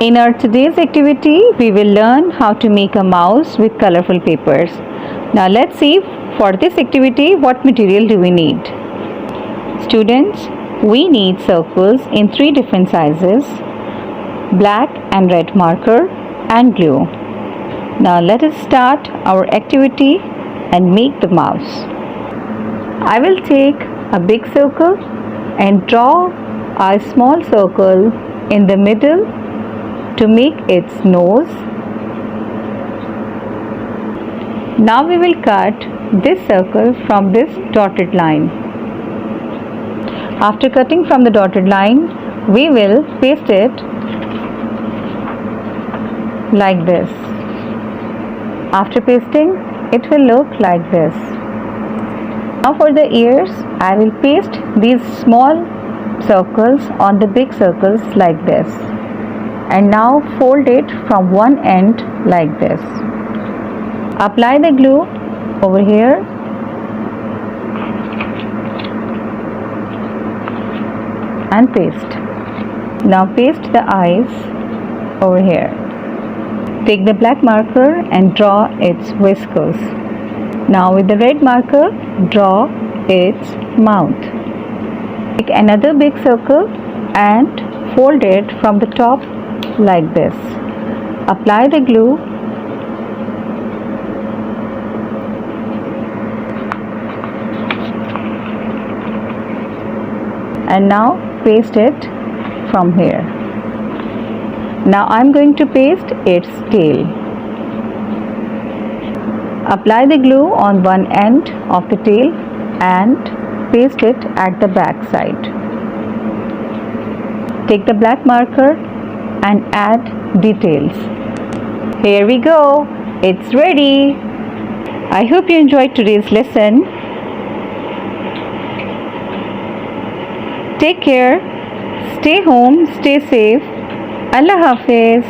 In our today's activity, we will learn how to make a mouse with colorful papers. Now let's see for this activity what material do we need. Students, we need circles in 3 different sizes, black and red marker and glue. Now let us start our activity and make the mouse. I will take a big circle and draw a small circle in the middle to make its nose. Now we will cut this circle from this dotted line. After cutting from the dotted line, we will paste it like this. After pasting, it will look like this. Now for the ears, I will paste these small circles on the big circles like this. And now fold it from one end like this. Apply the glue over here and paste. Now paste the eyes over here. Take the black marker and draw its whiskers. Now with the red marker, draw its mouth. Take another big circle and fold it from the top like this. Apply the glue and now paste it from here. Now I am going to paste its tail. Apply the glue on one end of the tail and paste it at the back side. Take the black marker and add details. Here we go. It's ready. I hope you enjoyed today's lesson. Take care. Stay home. Stay safe. Allah Hafiz.